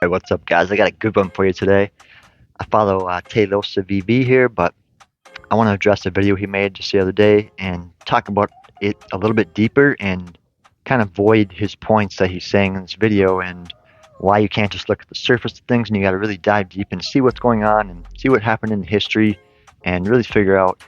Hey, what's up, guys? I got a good one for you today. I follow Taylor VB here, but I want to address a video he made just the other day and talk about it a little bit deeper and kind of void his points that he's saying in this video and why you can't just look at the surface of things and you got to really dive deep and see what's going on and see what happened in history and really figure out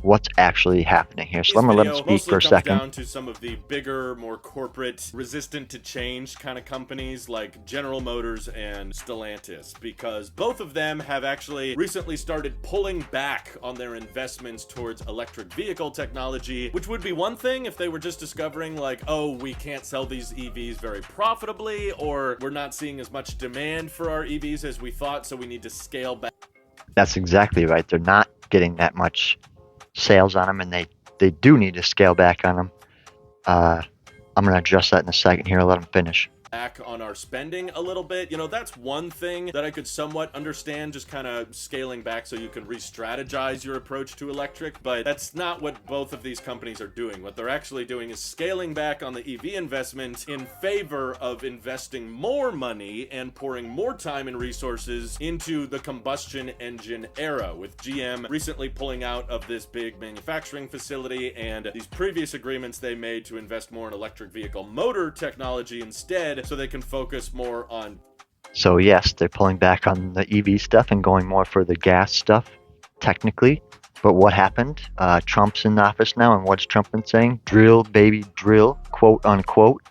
what's actually happening here. So Today's I'm gonna let him video speak mostly for a comes second. down to some of the bigger, more corporate, resistant to change kind of companies like General Motors and Stellantis, because both of them have actually recently started pulling back on their investments towards electric vehicle technology, which would be one thing if they were just discovering like, oh, we can't sell these EVs very profitably, or we're not seeing as much demand for our EVs as we thought, so we need to scale back. That's exactly right. They're not getting that much sales on them, and they do need to scale back on them. I'm going to address that in a second here. I'll let him finish. Back on our spending a little bit. You know, that's one thing that I could somewhat understand, just kind of scaling back so you can re-strategize your approach to electric, but that's not what both of these companies are doing. What they're actually doing is scaling back on the EV investment in favor of investing more money and pouring more time and resources into the combustion engine era, with GM recently pulling out of this big manufacturing facility and these previous agreements they made to invest more in electric vehicle motor technology instead, so they can focus more on. So yes, they're pulling back on the EV stuff and going more for the gas stuff, technically. But what happened? Trump's in office now, and what's Trump been saying? Drill, baby, drill, quote unquote.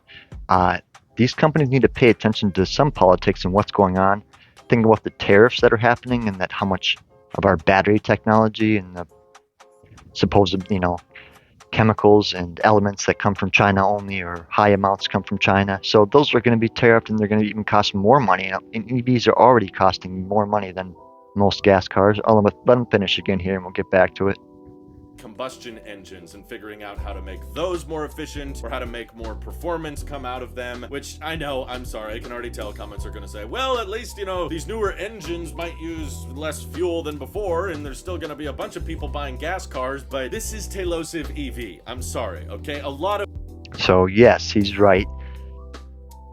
These companies need to pay attention to some politics and what's going on. Think about the tariffs that are happening, and that how much of our battery technology and the supposed, chemicals and elements that come from China only, or high amounts come from China. So those are going to be tariffed, and they're going to even cost more money. And EVs are already costing more money than most gas cars. I'll let them finish again here, and we'll get back to it. Combustion engines and figuring out how to make those more efficient, or how to make more performance come out of them, which I know, I'm sorry, I can already tell comments are going to say, well, at least, these newer engines might use less fuel than before, and there's still going to be a bunch of people buying gas cars, but this is Tailosive EV. I'm sorry, okay? A lot of. So yes, he's right.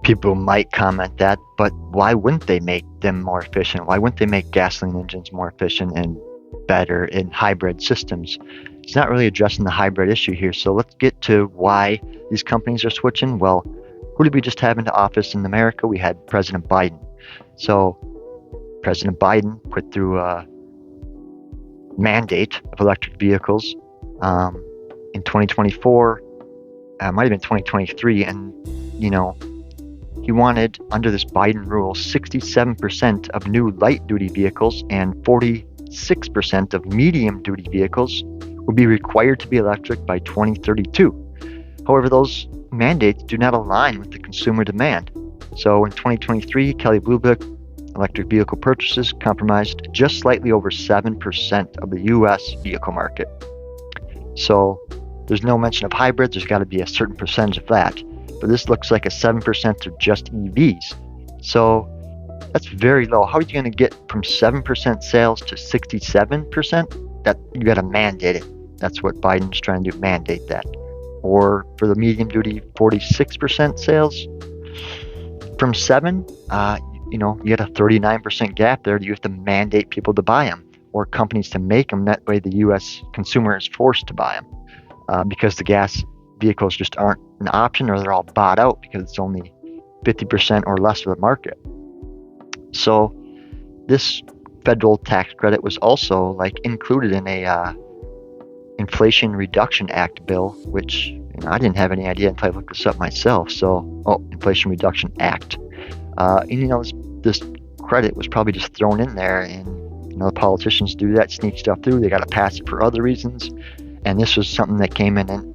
People might comment that, but why wouldn't they make them more efficient? Why wouldn't they make gasoline engines more efficient and better in hybrid systems? It's not really addressing the hybrid issue here. So let's get to why these companies are switching. Well, who did we just have into office in America? We had President Biden. So President Biden put through a mandate of electric vehicles in 2024. Might have been 2023, and he wanted, under this Biden rule, 67% of new light-duty vehicles and 46% of medium-duty vehicles would be required to be electric by 2032. However, those mandates do not align with the consumer demand. So in 2023, Kelley Blue Book electric vehicle purchases comprised just slightly over 7% of the U.S. vehicle market. So there's no mention of hybrids. There's got to be a certain percentage of that. But this looks like a 7% of just EVs. So that's very low. How are you going to get from 7% sales to 67%? That you got to mandate it. That's what Biden's trying to do, mandate that. Or for the medium duty, 46% sales from 7, you get a 39% gap there. You have to mandate people to buy them, or companies to make them. That way the U.S. consumer is forced to buy them because the gas vehicles just aren't an option, or they're all bought out because it's only 50% or less of the market. So this federal tax credit was also included in a Inflation Reduction Act bill, which I didn't have any idea until I looked this up myself. So, Inflation Reduction Act. This credit was probably just thrown in there, and the politicians do that, sneak stuff through. They got to pass it for other reasons, and this was something that came in, and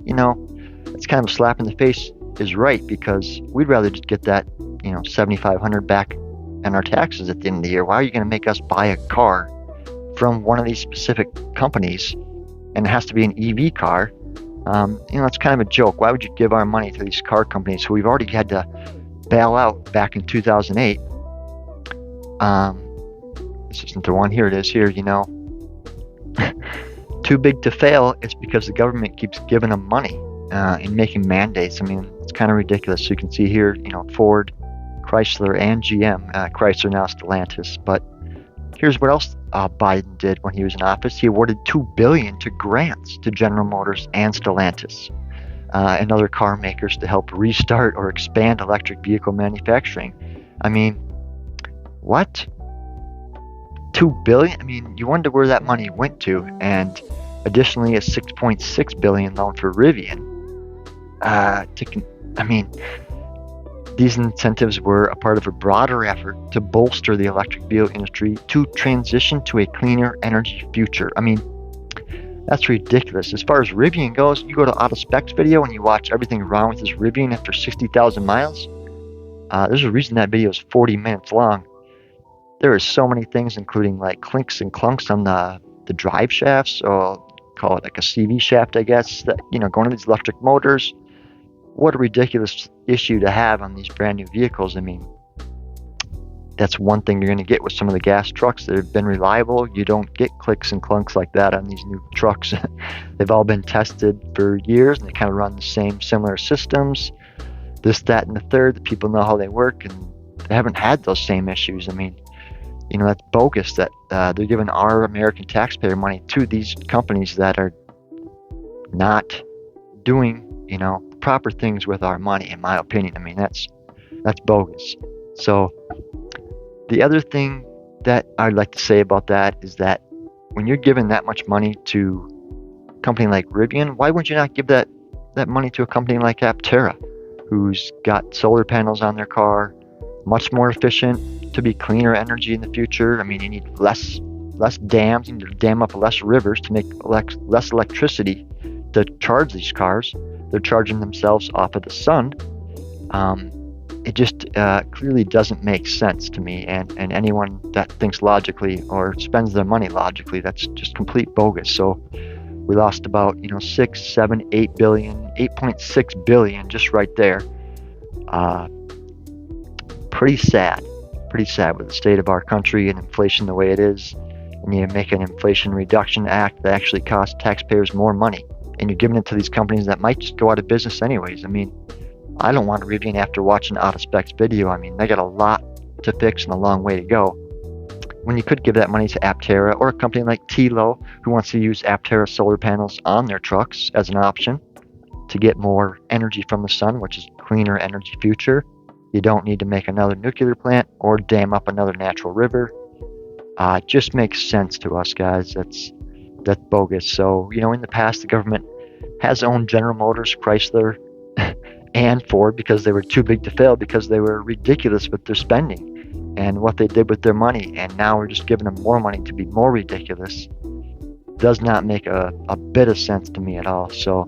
it's kind of a slap in the face. Is right, because we'd rather just get that $7,500 back in our taxes at the end of the year. Why are you going to make us buy a car from one of these specific companies, and it has to be an EV car? It's kind of a joke. Why would you give our money to these car companies who we've already had to bail out back in 2008? This isn't the one. Here it is. Here, too big to fail. It's because the government keeps giving them money and making mandates. I mean, it's kind of ridiculous. So you can see here, Ford, Chrysler and GM. Chrysler now Stellantis. But here's what else Biden did when he was in office. He awarded $2 billion to grants to General Motors and Stellantis and other car makers to help restart or expand electric vehicle manufacturing. I mean, what? $2 billion? I mean, you wonder where that money went to. And additionally, a $6.6 billion loan for Rivian. These incentives were a part of a broader effort to bolster the electric vehicle industry to transition to a cleaner energy future. I mean, that's ridiculous. As far as Rivian goes, you go to Auto Specs video and you watch everything wrong with this Rivian after 60,000 miles. There's a reason that video is 40 minutes long. There are so many things, including like clinks and clunks on the drive shafts, or call it like a CV shaft, I guess, that, going to these electric motors. What a ridiculous issue to have on these brand new vehicles. I mean, that's one thing you're going to get with some of the gas trucks that have been reliable. You don't get clicks and clunks like that on these new trucks. They've all been tested for years, and they kind of run the same similar systems. This, that, and the third. The people know how they work, and they haven't had those same issues. I mean, that's bogus that they're giving our American taxpayer money to these companies that are not doing, proper things with our money, in my opinion. I mean, that's bogus. So the other thing that I'd like to say about that is that when you're giving that much money to a company like Rivian, why wouldn't you not give that money to a company like Aptera, who's got solar panels on their car, much more efficient to be cleaner energy in the future? I mean, you need less dams, you need to dam up less rivers to make less electricity to charge these cars. They're charging themselves off of the sun. It just clearly doesn't make sense to me, and anyone that thinks logically or spends their money logically, that's just complete bogus. So we lost about 6, 7, 8 billion, 8.6 billion just right there. Pretty sad with the state of our country and inflation the way it is. And you make an Inflation Reduction Act that actually costs taxpayers more money, and you're giving it to these companies that might just go out of business anyways. I mean, I don't want a Rivian after watching Auto Specs video. I mean, they got a lot to fix and a long way to go, when you could give that money to Aptera or a company like Tilo, who wants to use Aptera solar panels on their trucks as an option to get more energy from the sun, which is a cleaner energy future. You don't need to make another nuclear plant or dam up another natural river. It just makes sense to us, guys. That's bogus. So, in the past, the government has owned General Motors, Chrysler, and Ford because they were too big to fail, because they were ridiculous with their spending and what they did with their money. And now we're just giving them more money to be more ridiculous. Does not make a bit of sense to me at all. So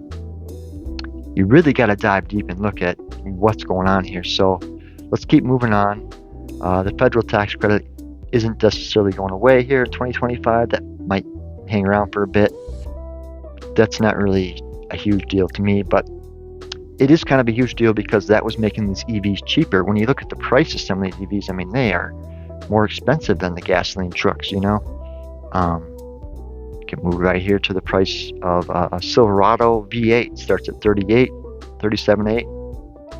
you really got to dive deep and look at what's going on here. So let's keep moving on. The federal tax credit isn't necessarily going away here in 2025. That might hang around for a bit. That's not really a huge deal to me, but it is kind of a huge deal because that was making these EVs cheaper. When you look at the price of some of these EVs, I mean, they are more expensive than the gasoline trucks, You can move right here to the price of a Silverado V8. Starts at $37,800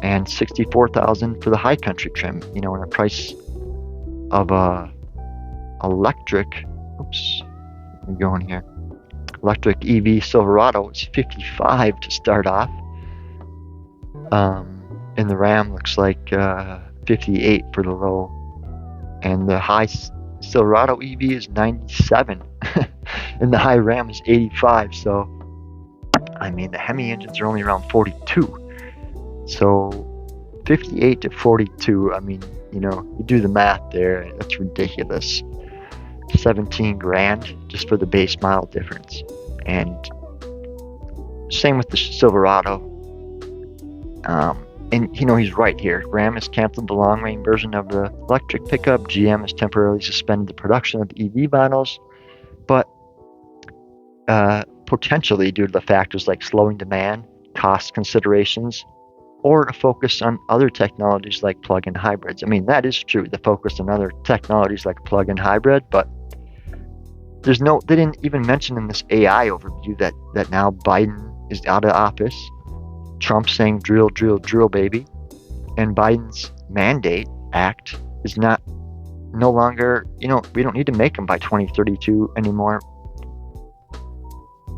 and $64,000 for the high country trim. And the price of a electric, electric EV Silverado is $55,000 to start off. And the Ram looks like $58,000 for the low, and the high Silverado EV is $97,000, and the high Ram is $85,000. So, I mean, the Hemi engines are only around $42,000. So, $58,000 to $42,000. I mean, you do the math there. That's ridiculous. $17,000 just for the base model difference, and same with the Silverado. And he's right here. Ram has canceled the long-range version of the electric pickup. GM has temporarily suspended the production of the EV models, but potentially due to the factors like slowing demand, cost considerations, or a focus on other technologies like plug-in hybrids. I mean, that is true, the focus on other technologies like plug-in hybrid, but they didn't even mention in this AI overview that now Biden is out of office, Trump saying drill, drill, drill, baby, and Biden's mandate Act is no longer, we don't need to make them by 2032 anymore.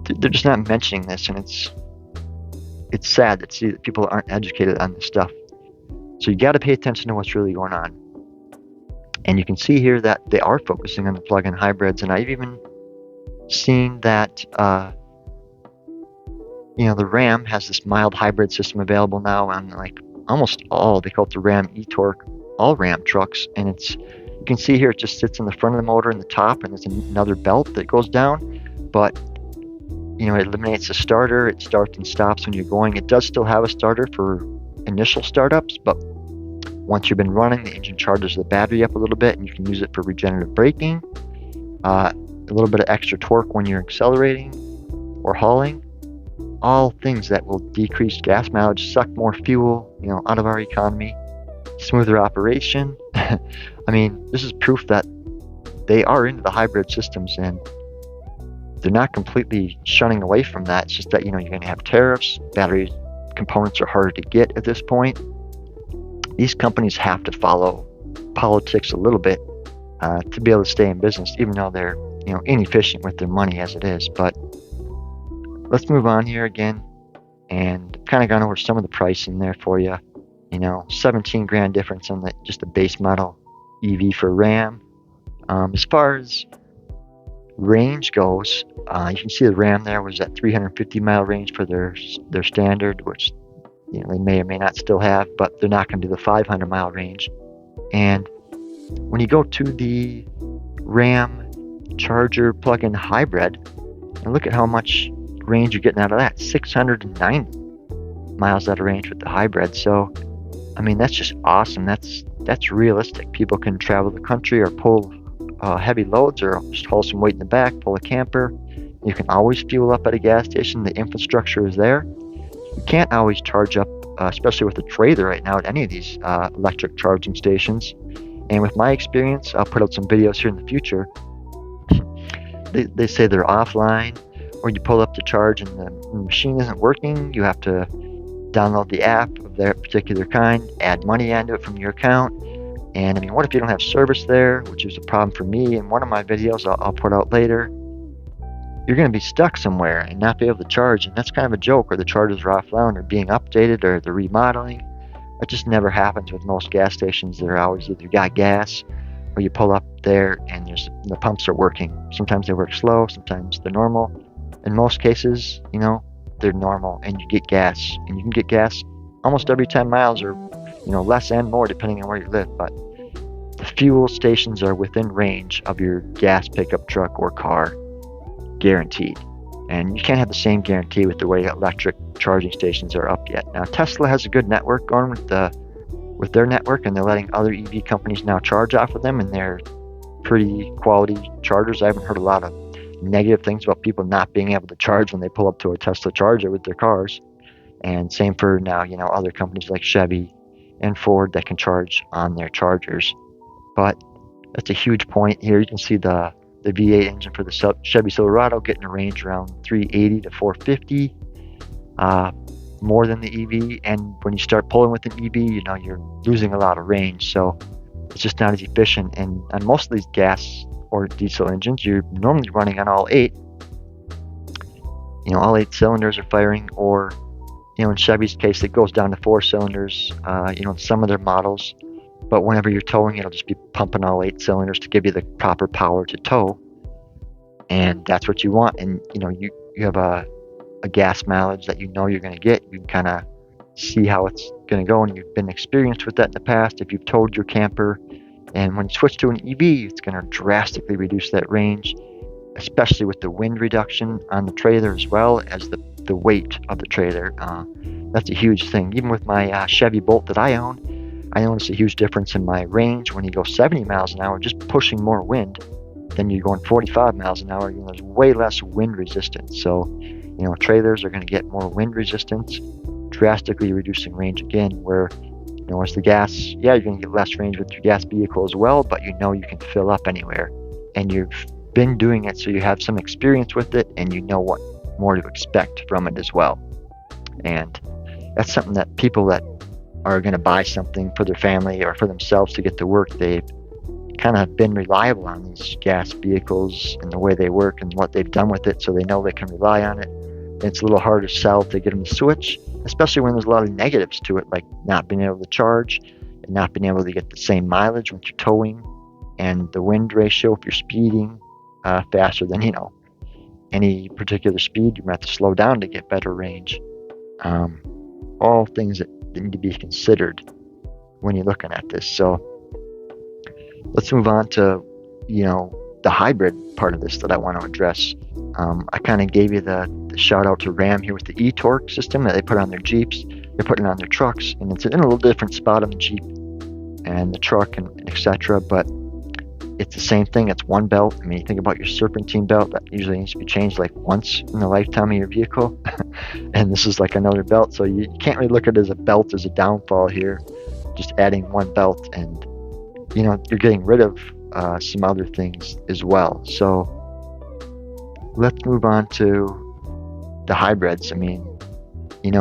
They're just not mentioning this, and it's sad to see that people aren't educated on this stuff. So you got to pay attention to what's really going on. And you can see here that they are focusing on the plug-in hybrids, and I've even seen that the Ram has this mild hybrid system available now on like almost all, they call it the Ram e-Torque, all Ram trucks. And you can see here it just sits in the front of the motor in the top, and there's another belt that goes down. But it eliminates the starter. It starts and stops when you're going. It does still have a starter for initial startups, but once you've been running, the engine charges the battery up a little bit, and you can use it for regenerative braking, a little bit of extra torque when you're accelerating or hauling. All things that will decrease gas mileage, suck more fuel, out of our economy, smoother operation. I mean, this is proof that they are into the hybrid systems, and they're not completely shunning away from that. It's just that, you're going to have tariffs. Battery components are harder to get at this point. These companies have to follow politics a little bit to be able to stay in business, even though they're, inefficient with their money as it is. But let's move on here again, and kind of gone over some of the pricing there for you. 17 grand difference on just the base model EV for Ram. As far as range goes, you can see the Ram there was at 350 mile range for their standard, which they may or may not still have, but they're not going to do the 500 mile range. And when you go to the Ram Charger plug-in hybrid, and look at how much range you're getting out of that, 690 miles out of range with the hybrid. So I mean, that's just awesome. That's realistic. People can travel the country or pull heavy loads, or just haul some weight in the back, pull a camper. You can always fuel up at a gas station. The infrastructure is there. You can't always charge up, especially with a trailer right now, at any of these electric charging stations. And with my experience, I'll put out some videos here in the future. They say they're offline, or you pull up to charge and the machine isn't working. You have to download the app of that particular kind, add money onto it from your account. And I mean, what if you don't have service there, which is a problem for me in one of my videos I'll put out later. You're going to be stuck somewhere and not be able to charge, and that's kind of a joke, or the chargers are offline or being updated or they're remodeling. That just never happens with most gas stations. They're always either got gas, or you pull up there and the pumps are working. Sometimes they work slow, sometimes they're normal. In most cases, they're normal, and you get gas. And you can get gas almost every 10 miles, or less and more depending on where you live. But the fuel stations are within range of your gas pickup truck or car, guaranteed. And you can't have the same guarantee with the way electric charging stations are up yet. Now, Tesla has a good network going with their network, and they're letting other EV companies now charge off of them, and they're pretty quality chargers. I haven't heard a lot of negative things about people not being able to charge when they pull up to a Tesla charger with their cars. And same for now, other companies like Chevy and Ford that can charge on their chargers. But that's a huge point here. You can see the V8 engine for the Chevy Silverado getting a range around 380 to 450, more than the EV. And when you start pulling with an EV, you're losing a lot of range. So it's just not as efficient. And on most of these gas or diesel engines, you're normally running on all 8. All 8 cylinders are firing, or in Chevy's case, it goes down to 4 cylinders, in some of their models. But whenever you're towing, it'll just be pumping all 8 cylinders to give you the proper power to tow. And that's what you want. And, you have a gas mileage that you're going to get. You can kind of see how it's going to go, and you've been experienced with that in the past. If you've towed your camper, and when you switch to an EV, it's going to drastically reduce that range, especially with the wind reduction on the trailer, as well as the weight of the trailer. That's a huge thing. Even with my Chevy Bolt that I own, I notice a huge difference in my range when you go 70 miles an hour, just pushing more wind, than you're going 45 miles an hour. There's way less wind resistance. So, trailers are going to get more wind resistance, drastically reducing range again, where, as the gas, you're going to get less range with your gas vehicle as well, but you can fill up anywhere. And you've been doing it, so you have some experience with it, and you know what more to expect from it as well. And that's something that people that are going to buy something for their family or for themselves to get to work, they've kind of been reliable on these gas vehicles and the way they work and what they've done with it, so they know they can rely on it. And it's a little hard to sell to get them to switch, especially when there's a lot of negatives to it, like not being able to charge and not being able to get the same mileage when you're towing, and the wind ratio if you're speeding faster than, any particular speed, you might have to slow down to get better range. All things that need to be considered when you're looking at this. So let's move on to, the hybrid part of this that I want to address. I kind of gave you the shout out to Ram here with the e-torque system that they put on their Jeeps. They're putting it on their trucks, and it's in a little different spot on the Jeep and the truck and etc. But it's the same thing. It's one belt. I mean, you think about your serpentine belt that usually needs to be changed like once in the lifetime of your vehicle, and this is like another belt. So you can't really look at it as a belt as a downfall here. Just adding one belt, and you're getting rid of some other things as well. So let's move on to the hybrids. I mean,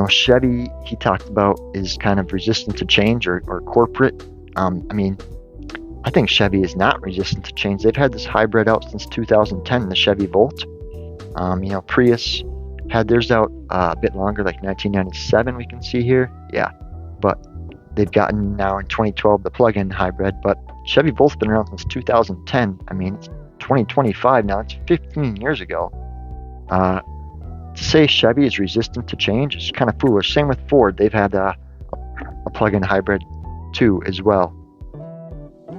Chevy, he talked about, is kind of resistant to change or corporate. I think Chevy is not resistant to change. They've had this hybrid out since 2010, the Chevy Volt. Prius had theirs out a bit longer, like 1997, we can see here. Yeah, but they've gotten now in 2012 the plug-in hybrid, but Chevy Volt's been around since 2010. I mean, it's 2025 now. It's 15 years ago. To say Chevy is resistant to change is kind of foolish. Same with Ford. They've had a plug-in hybrid too as well.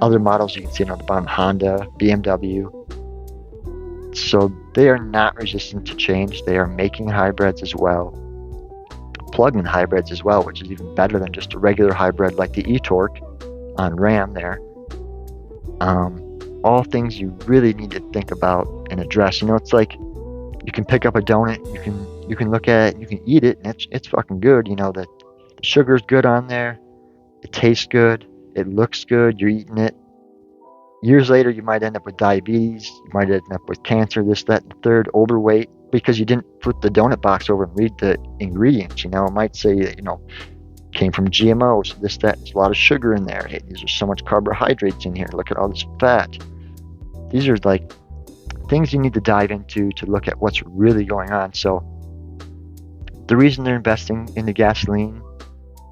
Other models you can see on the bottom, Honda, BMW. So they are not resistant to change. They are making hybrids as well. Plug-in hybrids as well, which is even better than just a regular hybrid like the e-torque on Ram there. All things you really need to think about and address. It's like you can pick up a donut, you can look at it, you can eat it, and it's fucking good. The sugar's good on there, it tastes good, it looks good, you're eating it. Years later, you might end up with diabetes, you might end up with cancer, this, that, and the third, overweight, because you didn't flip the donut box over and read the ingredients. It might say that, came from GMOs, this, that, there's a lot of sugar in there. Hey, these are so much carbohydrates in here. Look at all this fat. These are like things you need to dive into to look at what's really going on. So the reason they're investing in the gasoline,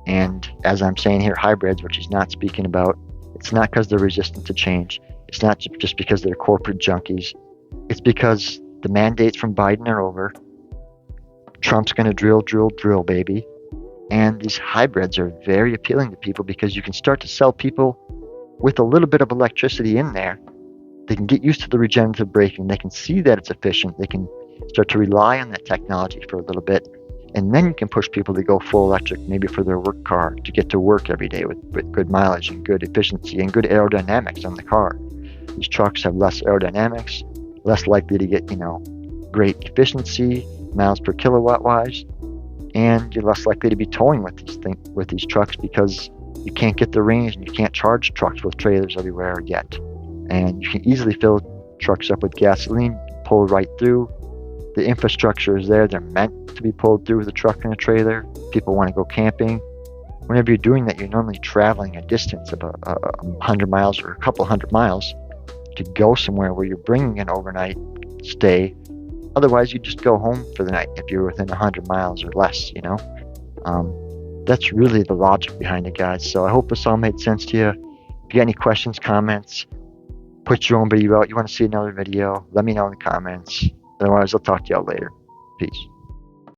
and as I'm saying here, hybrids, which he's not speaking about, it's not because they're resistant to change. It's not just because they're corporate junkies. It's because the mandates from Biden are over. Trump's going to drill, baby. And these hybrids are very appealing to people because you can start to sell people with a little bit of electricity in there. They can get used to the regenerative braking. They can see that it's efficient. They can start to rely on that technology for a little bit. And then you can push people to go full electric, maybe for their work car, to get to work every day with good mileage and good efficiency and good aerodynamics on the car. These trucks have less aerodynamics, less likely to get, great efficiency, miles per kilowatt wise, and you're less likely to be towing with these trucks because you can't get the range and you can't charge trucks with trailers everywhere yet. And you can easily fill trucks up with gasoline, pull right through. The infrastructure is there. They're meant to be pulled through with a truck and a trailer. People want to go camping. Whenever you're doing that, you're normally traveling a distance of 100 miles or a couple hundred miles to go somewhere where you're bringing an overnight stay. Otherwise, you just go home for the night if you're within 100 miles or less, That's really the logic behind it, guys. So I hope this all made sense to you. If you got any questions, comments, put your own video out. You want to see another video, let me know in the comments. Otherwise, I'll talk to y'all later. Peace.